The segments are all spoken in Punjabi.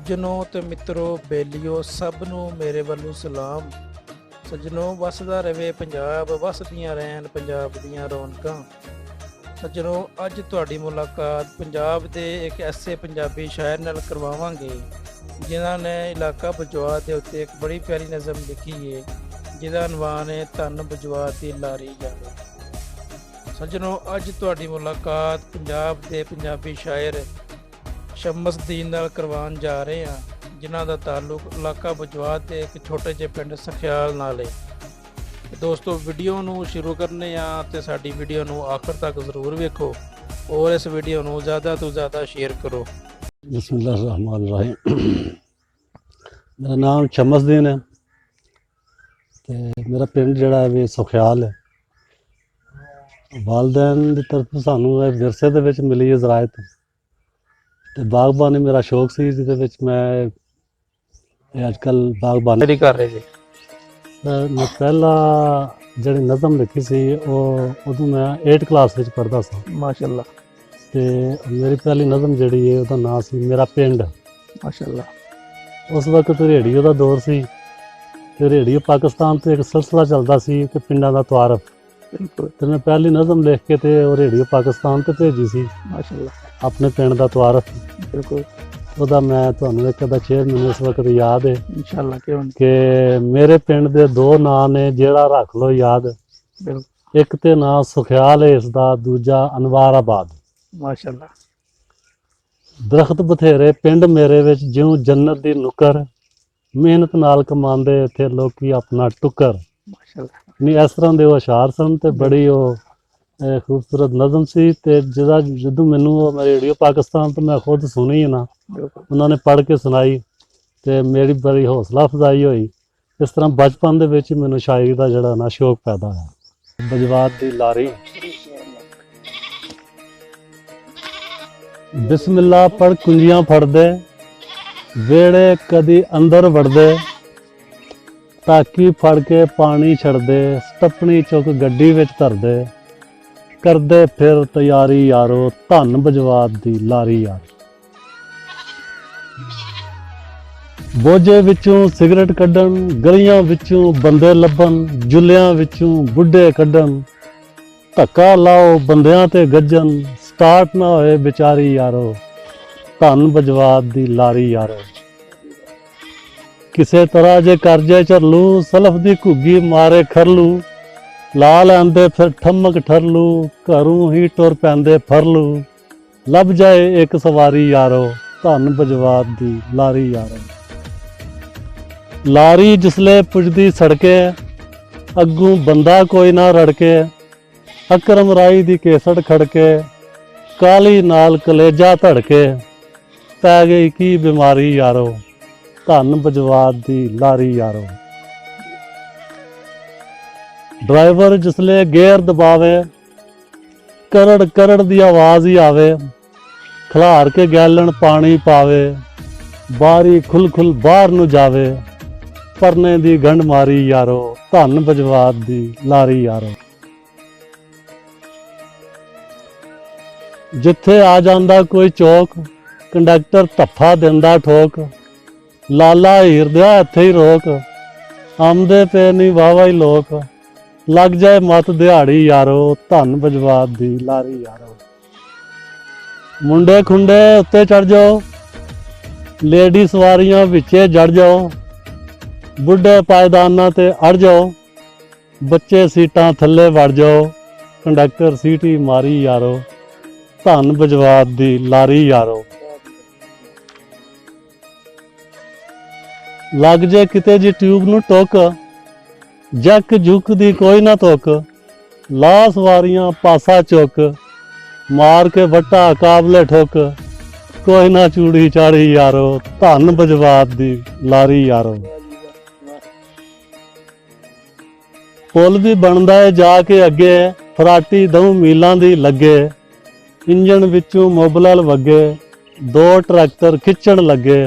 ਸੱਜਣੋ ਤੇ ਮਿੱਤਰੋ ਬੇਲੀਓ ਸਭ ਨੂੰ ਮੇਰੇ ਵੱਲੋਂ ਸਲਾਮ। ਸੱਜਣੋ ਵਸਦਾ ਰਵੇ ਪੰਜਾਬ, ਵਸਦੀਆਂ ਰਹਿਣ ਪੰਜਾਬ ਦੀਆਂ ਰੌਣਕਾਂ। ਸੱਜਣੋ ਅੱਜ ਤੁਹਾਡੀ ਮੁਲਾਕਾਤ ਪੰਜਾਬ ਦੇ ਇੱਕ ਐਸੇ ਪੰਜਾਬੀ ਸ਼ਾਇਰ ਨਾਲ ਕਰਵਾਵਾਂਗੇ ਜਿਨ੍ਹਾਂ ਨੇ ਇਲਾਕਾ ਬਜਵਾਤ ਦੇ ਉੱਤੇ ਇੱਕ ਬੜੀ ਪਿਆਰੀ ਨਜ਼ਮ ਲਿਖੀ ਹੈ ਜਿਹਦਾ ਅਨਵਾਨ ਹੈ ਧੰਨ ਬਜਵਾਤ ਦੀ ਲਾਰੀ ਜਾਵੇ। ਸੱਜਣੋ ਅੱਜ ਤੁਹਾਡੀ ਮੁਲਾਕਾਤ ਪੰਜਾਬ ਦੇ ਪੰਜਾਬੀ ਸ਼ਾਇਰ ਸ਼ਮਸਦੀਨ ਨਾਲ ਕਰਵਾਉਣ ਜਾ ਰਹੇ ਹਾਂ ਜਿਨ੍ਹਾਂ ਦਾ ਤਾਲੁਕ ਇਲਾਕਾ ਬਜਵਾਤ ਦੇ ਇੱਕ ਛੋਟੇ ਜਿਹੇ ਪਿੰਡ ਸਖਿਆਲ ਨਾਲ ਹੈ। ਦੋਸਤੋ ਵੀਡੀਓ ਨੂੰ ਸ਼ੁਰੂ ਕਰਨੇ ਆ ਤੇ ਸਾਡੀ ਵੀਡੀਓ ਨੂੰ ਆਖਰ ਤੱਕ ਜ਼ਰੂਰ ਵੇਖੋ ਔਰ ਇਸ ਵੀਡੀਓ ਨੂੰ ਜ਼ਿਆਦਾ ਤੋਂ ਜ਼ਿਆਦਾ ਸ਼ੇਅਰ ਕਰੋ। बिस्मिल्लाहिर्रहमानिर्रहीम। मेरा नाम शमसदीन है ते मेरा पिंड जिहड़ा है सुखियाल है। वालदैन की तरफ सानू विरसे दे विच मिली है ज़रायत ते बागबानी मेरा शौक सी जिहदे विच मैं अजकल बागबानी कर रहे जी। मैं पहला जिहड़ी नज़म लिखी सी उदों मैं 8th क्लास विच पढ़दा सा माशाअल्लाह। ते मेरी पहली नज़म जिहड़ी है उहदा नाम सी मेरा पिंड। माशाअल्लाह। उस वक्त रेडियो का दौर सी ते रेडियो पाकिस्तान तो एक सिलसिला चलता सी कि पिंडां दा तारफ। बिल्कुल। ते मैं पहली नज़म लिख के ते रेडियो पाकिस्तान ते भेजी सी माशाअल्लाह। अपने पिंड दा तारफ। बिल्कुल। ਉਹਦਾ मैं ਤੁਹਾਨੂੰ एक अदा शेर मैनूं इस वक्त याद है इंशाअल्लाह क्यों नहीं। कि मेरे पिंड दे दो नां ने जेड़ा रख लो याद। बिल्कुल। एक ते नां सुखियाल है इसदा, दूजा अनवाराबाद। माशाअल्लाह। दरख्त बथेरे पिंड मेरे विच जिउं जन्नत दी नुकर, मेहनत नाल कमांदे इत्थे लोकी अपना टुकर। माशाअल्लाह। नहीं इस तरह के अशार सन ते बड़ी खूबसूरत नज़म सी ते जिहदा जदों मैनूं मैं रेडियो पाकिस्तान तो मैं खुद सुनी ना, उन्होंने पढ़ के सुनाई ते मेरी बड़ी हौसला अफजाई हुई। इस तरह बचपन दे विच मैनूं शायरी दा जिहड़ा ना शौक पैदा होया। बजवात दी लारी बिस्मिल्लाह पढ़ कुंजियां फड़दे वेड़े कदी अंदर वड़दे, ताकी फड़ के पानी छड़दे स्टपनी चुक गड्डी विच धरदे, करदे फिर तैयारी यारो धन बजवात दी लारी यार। बोझे विचों सिगरट कड्डन, गलियां विचों बंदे लभन, जुलियां विचों बुढ़े कड्डन, धक्का लाओ बंदियां ते गज्जन, स्टार्ट ना होए बेचारी यारो धन बजवात दी लारी यारो। किसे तरह जे करजे झरलू, सलफ दी घुग्गी मारे खरलू, ला लैंदे फिर ठमक ठरलू, घरों ही टुर पैंदे फरलू, लभ जाए एक सवारी यारो धन बजवात दी लारी यारो। लारी जिसले पुजदी सड़के, अग्गों बंदा कोई ना रड़के, अकरम राई दी केसड़ खड़के, काली नाल कलेजा धड़के, पै गई की बीमारी यारो धन बजवात दी लारी यारो। ड्राइवर जिसले गेयर दबावे, करड़ करड़ दी आवाज़ ही आवे, खलार के गैलन पानी पावे, बारी खुल खुल बाहर नू जावे, परने दी गंढ मारी यारो धन बजवात दी लारी यारो। जिथे आ जांदा कोई चौक, कंडक्टर धफ्फा दिंदा ठोक, लाला हीरदिया इत्थे ही रोक, आमदे पे नहीं वाहवा ही लोक, लग जाए मत दिहाड़ी यारो धन बजवात दी लारी यारो। मुंडे खुंडे उत्ते चढ़ जाओ, लेडी सवारियां विचे जड़ जाओ, बुढ़े पायदाना ते अड़ जाओ, बच्चे सीटां थल्ले वड़ जाओ, कंडक्टर सीटी मारी यारो धन बजवात दी लारी यारो। लग जे किते जी ट्यूब नू टुक, जक जुक दी कोई ना तुक, ला सवारियां पासा चुक, मार के वट्टा काबले ठुक, कोई ना चूड़ी चाड़ी यारो धन बजवात दी लारी यारो। पुल भी बनदा है जाके अगे, फराटी दऊं मीलां दी लगे, इंजन विचों मोबलल वगे, दो ट्रैक्टर खिच्चण लगे,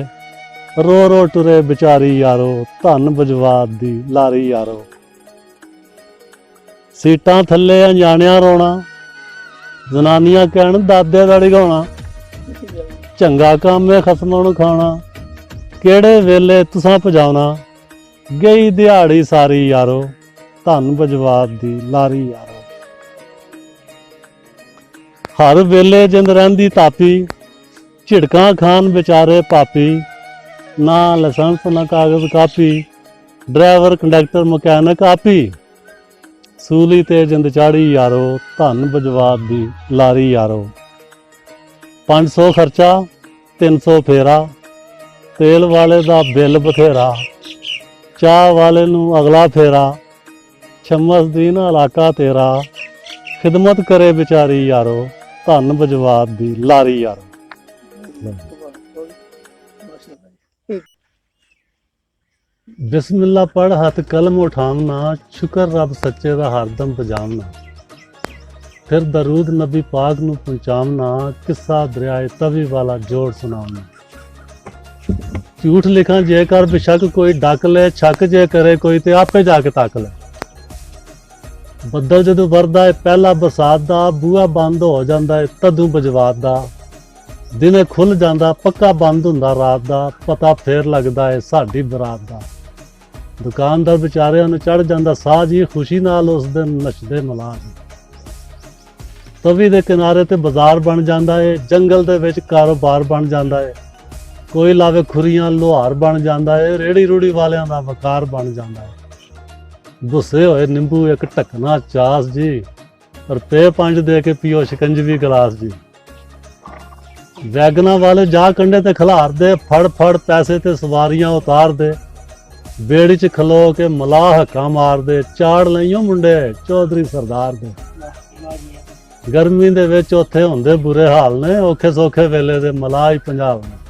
रो रो टुरे बेचारी यारो धन बजवात दी लारी यारो। सीटां थल्ले अनजाणियां रोना, जनानियां कहण दादे दा ढिगाउणा, चंगा काम है खसमां नूं खाना, ਕਿਹੜੇ ਵੇਲੇ ਤੁਸਾਂ ਭਜਾਉਣਾ ਗਈ ਦਿਹਾੜੀ ਸਾਰੀ ਯਾਰੋ, ਧੰਨ ਬਜਵਾਤ ਦੀ ਲਾਰੀ ਯਾਰੋ। ਹਰ ਵੇਲੇ ਜਿੰਦ ਰਹਿੰਦੀ ਤਾਪੀ, ਝਿੜਕਾਂ ਖਾਨ ਵਿਚਾਰੇ ਪਾਪੀ, ਨਾ ਲਾਇਸੈਂਸ ਨਾ ਕਾਗਜ਼ ਕਾਪੀ, ਡਰਾਈਵਰ ਕੰਡਕਟਰ ਮਕੈਨਿਕ ਆਪੀ, ਸੂਲੀ ਤੇ ਜਿੰਦ ਚਾੜੀ ਯਾਰੋ, ਧੰਨ ਬਜਵਾਤ ਦੀ ਲਾਰੀ ਯਾਰੋ। 500 ਖਰਚਾ 300 ਫੇਰਾ, ਤੇਲ ਵਾਲੇ ਦਾ ਬਿੱਲ ਬਥੇਰਾ, ਚਾਹ ਵਾਲੇ ਨੂੰ ਅਗਲਾ ਫੇਰਾ, ਸ਼ਮਸਦੀਨ ਇਲਾਕਾ ਤੇਰਾ, ਖਿਦਮਤ ਕਰੇ ਵਿਚਾਰੀ ਯਾਰੋ, ਧੰਨ ਬਜਵਾਤ ਦੀ ਲਾਰੀ ਯਾਰੋ। ਬਿਸਮਿल्ला पढ़ हथ कलम उठावना, शुक्र रब सच्चे दा हरदम बजावना, फिर दरूद नबी पाक नू पहुंचावना, किस्सा दरियाए तवी वाला जोड़ सुनावना। झूठ लिखा जे कर बेशक कोई डक ले, छक जे करे कोई ते आपे जाके तक ले। ਬੱਦਲ ਜਦੋਂ ਵਰਦਾ ਹੈ ਪਹਿਲਾ ਬਰਸਾਤ ਦਾ, ਬੂਹਾ ਬੰਦ ਹੋ ਜਾਂਦਾ ਹੈ ਤਦੋਂ ਬਜਵਾਤ ਦਾ, ਦਿਨੇ ਖੁੱਲ ਜਾਂਦਾ ਪੱਕਾ ਬੰਦ ਹੁੰਦਾ ਰਾਤ ਦਾ, ਪਤਾ ਫੇਰ ਲੱਗਦਾ ਹੈ ਸਾਡੀ ਬਰਾਤ ਦਾ। ਦੁਕਾਨਦਾਰ ਵਿਚਾਰਿਆਂ ਨੂੰ ਚੜ ਜਾਂਦਾ ਸਾਹ ਜੀ, ਖੁਸ਼ੀ ਨਾਲ ਉਸ ਦਿਨ ਨੱਚਦੇ ਮਲਾਜ। ਤਵੀ ਦੇ ਕਿਨਾਰੇ ਤੇ ਬਾਜ਼ਾਰ ਬਣ ਜਾਂਦਾ ਹੈ, ਜੰਗਲ ਦੇ ਵਿੱਚ ਕਾਰੋਬਾਰ ਬਣ ਜਾਂਦਾ ਹੈ, ਕੋਈ ਲਾਵੇ ਖੁਰੀਆਂ ਲੋਹਾਰ ਬਣ ਜਾਂਦਾ ਹੈ, ਰੇੜੀ ਰੂੜੀ ਵਾਲਿਆਂ ਦਾ ਵਕਾਰ ਬਣ ਜਾਂਦਾ ਹੈ। ਭੁੱਸੇ ਹੋਏ ਨਿੰਬੂ ਇੱਕ ਢੱਕਣਾ ਚਾਸ ਜੀ, ਰੁਪਏ 5 ਦੇ ਕੇ ਪੀਓ ਸ਼ਿਕੰਜਵੀ ਗਲਾਸ ਜੀ। ਵੈਗਨਾਂ ਵਾਲੇ ਜਾ ਕੰਡੇ ਤੇ ਖਿਲਾਰਦੇ, ਫੜ ਫੜ ਪੈਸੇ ਤੇ ਸਵਾਰੀਆਂ ਉਤਾਰਦੇ, ਬੇੜੀ 'ਚ ਖਲੋ ਕੇ ਮਲਾਹ ਹੱਕਾਂ ਮਾਰਦੇ, ਚਾੜ ਲਈਓ ਮੁੰਡੇ ਚੌਧਰੀ ਸਰਦਾਰ ਦੇ। ਗਰਮੀ ਦੇ ਵਿੱਚ ਉੱਥੇ ਹੁੰਦੇ ਬੁਰੇ ਹਾਲ ਨੇ, ਔਖੇ ਸੌਖੇ ਵੇਲੇ ਦੇ ਮਲਾਹ ਹੀ ਪੰਜਾਬ ਨੇ।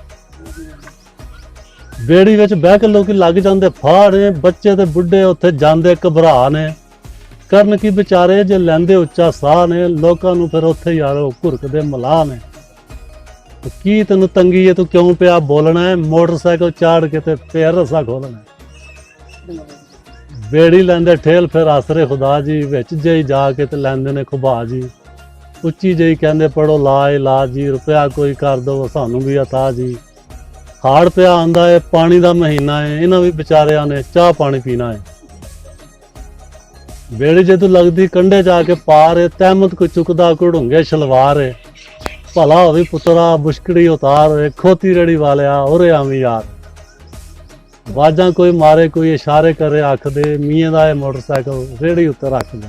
ਬੇੜੀ ਵਿੱਚ ਬਹਿ ਕੇ ਲੋਕੀ ਲੱਗ ਜਾਂਦੇ ਫਾਹ ਨੇ, ਬੱਚੇ ਤੇ ਬੁੱਢੇ ਉੱਥੇ ਜਾਂਦੇ ਘਬਰਾ ਨੇ, ਕਰਨ ਕੀ ਵਿਚਾਰੇ ਜੇ ਲੈਂਦੇ ਉੱਚਾ ਸਾਹ ਨੇ, ਲੋਕਾਂ ਨੂੰ ਫਿਰ ਉੱਥੇ ਯਾਰੋ ਘੁਰਕਦੇ ਮਲਾਹ ਨੇ। ਕੀ ਤੈਨੂੰ ਤੰਗੀ ਹੈ, ਤੂੰ ਕਿਉਂ ਪਿਆ ਬੋਲਣਾ ਹੈ, ਮੋਟਰਸਾਈਕਲ ਚਾੜ ਕੇ ਤੇ ਫੇਰ ਰਸਾ ਖੋਲਣਾ। ਬੇੜੀ ਲੈਂਦੇ ਠੇਲ ਫਿਰ ਆਸਰੇ ਖੁਦਾ ਜੀ, ਵਿੱਚ ਜਿਹੀ ਜਾ ਕੇ ਤੇ ਲੈਂਦੇ ਨੇ ਖੁਬਾ ਜੀ, ਉੱਚੀ ਜਿਹੀ ਕਹਿੰਦੇ ਪੜੋ ਲਾ ਇਲਾਜ ਜੀ, ਰੁਪਇਆ ਕੋਈ ਕਰ ਦੋ ਸਾਨੂੰ ਵੀ ਅਤਾ ਜੀ। ਹਾੜ ਪਿਆ ਆਂਦਾ ਹੈ, ਪਾਣੀ ਦਾ ਮਹੀਨਾ ਹੈ, ਇਹਨਾਂ ਵੀ ਵਿਚਾਰਿਆਂ ਨੇ ਚਾਹ ਪਾਣੀ ਪੀਣਾ ਹੈ। ਬੇੜੀ ਜਦੋਂ ਲੱਗਦੀ ਕੰਢੇ ਜਾ ਕੇ ਪਾਰ ਹੈ, ਤਹਿਮਤ ਕੋਈ ਚੁੱਕਦਾ ਘੜੂੰਗੇ ਸ਼ਲਵਾਰ ਹੈ, ਭਲਾ ਹੋਵੇ ਪੁੱਤਰਾ ਮੁਸ਼ਕੜੀ ਉਤਾਰ ਹੈ, ਖੋਤੀ ਰੇੜੀ ਵਾਲਿਆ ਉਰੇ ਆਵੀਂ ਯਾਰ। ਵਾਜਾਂ ਕੋਈ ਮਾਰੇ ਕੋਈ ਇਸ਼ਾਰੇ ਕਰੇ ਅੱਖ ਦੇ, ਮੀਆਂ ਦਾ ਇਹ ਮੋਟਰਸਾਈਕਲ ਰੇੜੀ ਉੱਤੇ ਰੱਖ ਦੇ।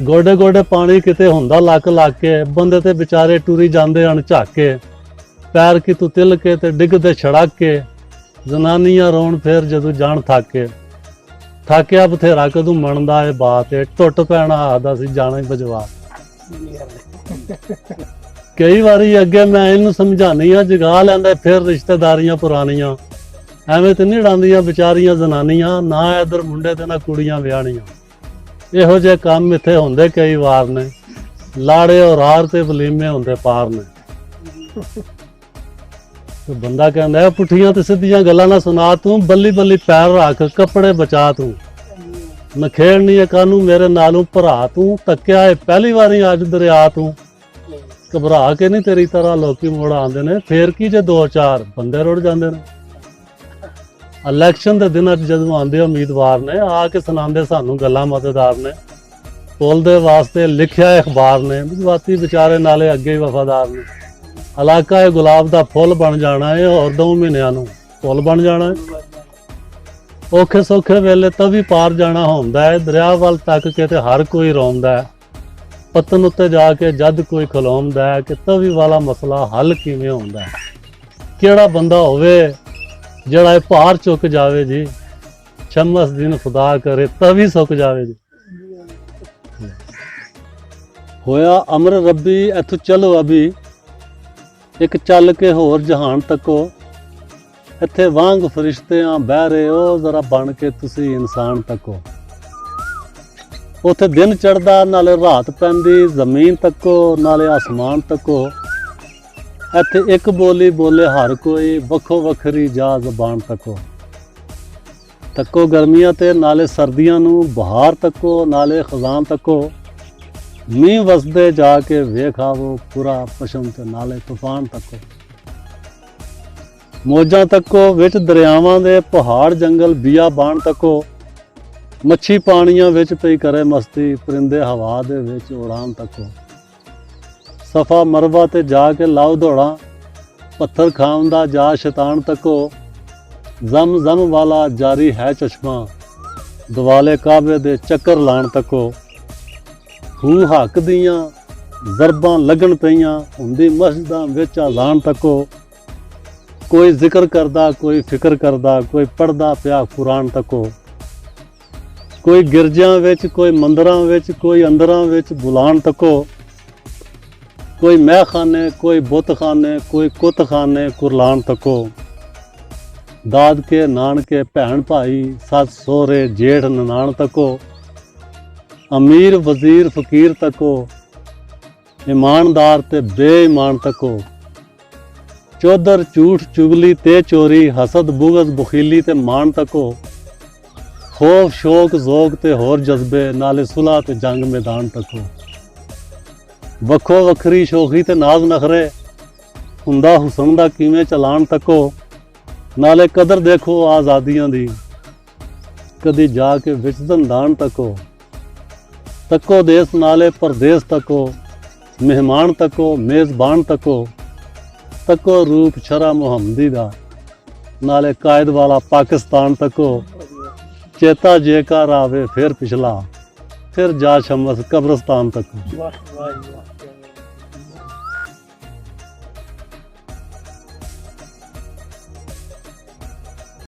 ਗੋਡੇ ਗੋਡੇ ਪਾਣੀ ਕਿਤੇ ਹੁੰਦਾ ਲੱਕ ਲੱਗ ਕੇ, ਬੰਦੇ ਤੇ ਵਿਚਾਰੇ ਟੁਰੀ ਜਾਂਦੇ ਹਨ ਝਾਕ ਕੇ, ਪੈਰ ਕੀ ਤੂੰ ਤਿਲ ਕੇ ਤੇ ਡਿੱਗਦੇ ਛੜਕ ਕੇ, ਜ਼ਨਾਨੀਆਂ ਰੋਣ ਫੇਰ ਜਦੋਂ ਜਾਣ ਥਾਕੇ, ਥਾਕਿਆ ਬਥੇਰਾ ਕਦੋਂ ਮੰਨਦਾ ਇਹ ਬਾਤ ਏ, ਟੁੱਟ ਪੈਣਾ ਆਦਾ ਸੀ ਜਾਣਾ ਹੀ ਬਜਵਾ। ਕਈ ਵਾਰੀ ਅੱਗੇ ਮੈਂ ਇਹਨੂੰ ਸਮਝਾਨੀ ਆ, ਜਗਾ ਲੈਂਦਾ ਫਿਰ ਰਿਸ਼ਤੇਦਾਰੀਆਂ ਪੁਰਾਣੀਆਂ, ਐਵੇਂ ਤੇ ਨਹੀਂ ਡਾਂਦੀਆਂ ਵਿਚਾਰੀਆਂ ਜ਼ਨਾਨੀਆਂ, ਨਾ ਇੱਧਰ ਮੁੰਡੇ ਤੇ ਨਾ ਕੁੜੀਆਂ ਵਿਆਹਣੀਆਂ। ਇਹੋ ਜਿਹੇ ਕੰਮ ਇੱਥੇ ਹੁੰਦੇ ਕਈ ਵਾਰ ਨੇ, ਲਾੜੇ ਔਰ ਹਾਰ ਤੇ ਵਲੀਮੇ ਹੁੰਦੇ ਪਾਰ ਨੇ। ਤੇ ਬੰਦਾ ਕਹਿੰਦਾ ਪੁੱਠੀਆਂ ਤੇ ਸਿੱਧੀਆਂ ਗੱਲਾਂ ਨਾ ਸੁਣਾ, ਤੂੰ ਬੱਲੀ ਬੱਲੀ ਪੈਰ ਰੱਖ ਕੱਪੜੇ ਬਚਾ, ਤੂੰ ਨਖੇੜਨੀ ਹੈ ਕਾਨੂੰ ਮੇਰੇ ਨਾਲੋਂ ਭਰਾ, ਤੂੰ ਤੱਕਿਆ ਹੈ ਪਹਿਲੀ ਵਾਰੀ ਅੱਜ ਦਰਿਆ, ਤੂੰ ਘਬਰਾ ਕੇ ਨਹੀਂ ਤੇਰੀ ਤਰ੍ਹਾਂ ਲੋਕੀ ਮੋੜ ਆਉਂਦੇ ਨੇ, ਫੇਰ ਕੀ ਜੇ 2-4 ਬੰਦੇ ਰੁੜ ਜਾਂਦੇ ਨੇ। ਇਲੈਕਸ਼ਨ ਦੇ ਦਿਨਾਂ 'ਚ ਜਦੋਂ ਆਉਂਦੇ ਉਮੀਦਵਾਰ ਨੇ ਆ ਕੇ ਸੁਣਾਉਂਦੇ ਸਾਨੂੰ ਗੱਲਾਂ, ਮਦਦਦਾਰ ਨੇ ਪੁੱਲ ਦੇ ਵਾਸਤੇ ਲਿਖਿਆ ਅਖਬਾਰ ਨੇ, ਜਵਾਤੀ ਵਿਚਾਰੇ ਨਾਲੇ ਅੱਗੇ ਹੀ ਵਫਾਦਾਰ ਨੇ। ਇਲਾਕਾ ਇਹ ਗੁਲਾਬ ਦਾ ਫੁੱਲ ਬਣ ਜਾਣਾ ਹੈ, ਹੋਰ 2 ਮਹੀਨਿਆਂ ਨੂੰ ਫੁੱਲ ਬਣ ਜਾਣਾ ਹੈ। ਔਖੇ ਸੌਖੇ ਵੇਲੇ ਤਵੀ ਪਾਰ ਜਾਣਾ ਹੁੰਦਾ ਹੈ, ਦਰਿਆ ਵੱਲ ਤੱਕ ਕੇ ਤੇ ਹਰ ਕੋਈ ਰੋਂਦਾ ਹੈ, ਪਤਨ ਉੱਤੇ ਜਾ ਕੇ ਜਦ ਕੋਈ ਖਲੋਂਦਾ ਹੈ ਕਿ ਤਵੀ ਵਾਲਾ ਮਸਲਾ ਹੱਲ ਕਿਵੇਂ ਹੁੰਦਾ ਹੈ। ਕਿਹੜਾ ਬੰਦਾ ਹੋਵੇ ਜਿਹੜਾ ਇਹ ਭਾਰ ਚੁੱਕ ਜਾਵੇ ਜੀ, ਸ਼ਮਸ ਦਿਨ ਖੁਦਾ ਕਰੇ ਤਵੀ ਸੁੱਕ ਜਾਵੇ ਜੀ। ਹੋਇਆ ਅਮਰ ਰੱਬੀ ਇੱਥੋਂ ਚਲੋ ਅਭੀ, ਇੱਕ ਚੱਲ ਕੇ ਹੋਰ ਜਹਾਨ ਤੱਕੋ, ਇੱਥੇ ਵਾਂਗ ਫਰਿਸ਼ਤਿਆਂ ਬਹਿ ਰਹੇ ਹੋ, ਜ਼ਰਾ ਬਣ ਕੇ ਤੁਸੀਂ ਇਨਸਾਨ ਤੱਕੋ। ਉੱਥੇ ਦਿਨ ਚੜ੍ਹਦਾ ਨਾਲੇ ਰਾਤ ਪੈਂਦੀ, ਜ਼ਮੀਨ ਤੱਕੋ ਨਾਲੇ ਆਸਮਾਨ ਤੱਕੋ। ਇੱਥੇ ਇੱਕ ਬੋਲੀ ਬੋਲੇ ਹਰ ਕੋਈ, ਵੱਖੋ ਵੱਖਰੀ ਜਾ ਜ਼ਬਾਨ ਤੱਕੋ। ਤੱਕੋ ਗਰਮੀਆਂ ਤੇ ਨਾਲੇ ਸਰਦੀਆਂ ਨੂੰ, ਬਹਾਰ ਤੱਕੋ ਨਾਲੇ ਖਜ਼ਾਨ ਤੱਕੋ। ਮੀਂਹ ਵਸਦੇ ਜਾ ਕੇ ਵੇਖ ਆਵੋ, ਪੂਰਾ ਪਸ਼ਮ ਤੇ ਨਾਲੇ ਤੂਫਾਨ ਤੱਕੋ। ਮੌਜਾਂ ਤੱਕੋ ਵਿੱਚ ਦਰਿਆਵਾਂ ਦੇ ਪਹਾੜ ਜੰਗਲ ਬੀਆਬਾਨ ਤੱਕੋ, ਮੱਛੀ ਪਾਣੀਆਂ ਵਿੱਚ ਪਈ ਕਰੇ ਮਸਤੀ, ਪਰਿੰਦੇ ਹਵਾ ਦੇ ਵਿੱਚ ਉਡਾਨ ਤੱਕੋ। ਸਫਾ ਮਰਵਾ ਤੇ ਜਾ ਕੇ ਲਾਓ ਦੌੜਾਂ, ਪੱਥਰ ਖਾਂਦਾ ਜਾ ਸ਼ੈਤਾਨ ਤੱਕੋ। ਜ਼ਮ ਵਾਲਾ ਜਾਰੀ ਹੈ ਚਸ਼ਮਾ, ਦੁਆਲੇ ਕਾਬੇ ਦੇ ਚੱਕਰ ਲਾਣ ਤੱਕੋ। ਹੂ ਹੱਕ ਦੀਆਂ ਜ਼ਰਬਾਂ ਲੱਗਣ ਪਈਆਂ, ਹੁੰਦੀ ਮਸਜਿਦਾਂ ਵਿੱਚ ਆਜ਼ਾਨ ਤੱਕੋ। ਕੋਈ ਜ਼ਿਕਰ ਕਰਦਾ, ਕੋਈ ਫਿਕਰ ਕਰਦਾ, ਕੋਈ ਪੜ੍ਹਦਾ ਪਿਆ ਕੁਰਾਨ ਤੱਕੋ। ਕੋਈ ਗਿਰਜਿਆਂ ਵਿੱਚ, ਕੋਈ ਮੰਦਰਾਂ ਵਿੱਚ, ਕੋਈ ਅੰਦਰਾਂ ਵਿੱਚ ਬੁਲਾਣ ਤੱਕੋ। ਕੋਈ ਮਹਿਖਾਨੇ, ਕੋਈ ਬੁੱਤਖਾਨੇ, ਕੋਈ ਕੁੱਤਖਾਨੇ ਕੁਰਲਾਨ ਤੱਕੋ। ਦਾਦਕੇ ਨਾਨਕੇ ਭੈਣ ਭਾਈ, ਸੱਸ ਸਹੁਰੇ ਜੇਠ ਨਨਾਣ ਤੱਕੋ। ਅਮੀਰ ਵਜ਼ੀਰ ਫਕੀਰ ਤੱਕੋ, ਇਮਾਨਦਾਰ ਤੇ ਬੇਈਮਾਨ ਤੱਕੋ। ਚੌਧਰ ਝੂਠ ਚੁਗਲੀ ਤੇ ਚੋਰੀ, ਹਸਦ ਬੁਗਜ਼ ਬਖੀਲੀ ਤੇ ਮਾਣ ਤੱਕੋ। ਖੌਫ ਸ਼ੌਕ ਜ਼ੋਕ ਤੇ ਹੋਰ ਜਜ਼ਬੇ, ਨਾਲੇ ਸੁਲ੍ਹਾ ਤੇ ਜੰਗ ਮੈਦਾਨ ਤੱਕੋ। ਵੱਖੋ ਵੱਖਰੀ ਸ਼ੋਖੀ ਤੇ ਨਾਜ਼ ਨਖਰੇ, ਹੁੰਦਾ ਹੁਸਨ ਦਾ ਕਿਵੇਂ ਚਲਾਣ ਤੱਕੋ। ਨਾਲੇ ਕਦਰ ਦੇਖੋ ਆਜ਼ਾਦੀਆਂ ਦੀ, ਕਦੀ ਜਾ ਕੇ ਵਿੱਚ ਦੰਦਾਨ ਤੱਕੋ। ਤੱਕੋ ਦੇਸ ਨਾਲੇ ਪਰਦੇਸ ਤੱਕੋ, ਮਹਿਮਾਨ ਤੱਕੋ ਮੇਜ਼ਬਾਨ ਤੱਕੋ। ਤੱਕੋ ਰੂਪ ਸ਼ਰਾ ਮੁਹੰਮਦੀ ਦਾ, ਨਾਲੇ ਕਾਇਦ ਵਾਲਾ ਪਾਕਿਸਤਾਨ ਤੱਕੋ। ਚੇਤਾ ਜੇਕਰ ਆਵੇ ਫਿਰ ਪਿਛਲਾ, ਫਿਰ ਜਾ ਸ਼ਮਸ ਕਬਰਸਤਾਨ ਤੱਕੋ। ਵਾਹ ਵਾਹ ਜੀ ਵਾਹ।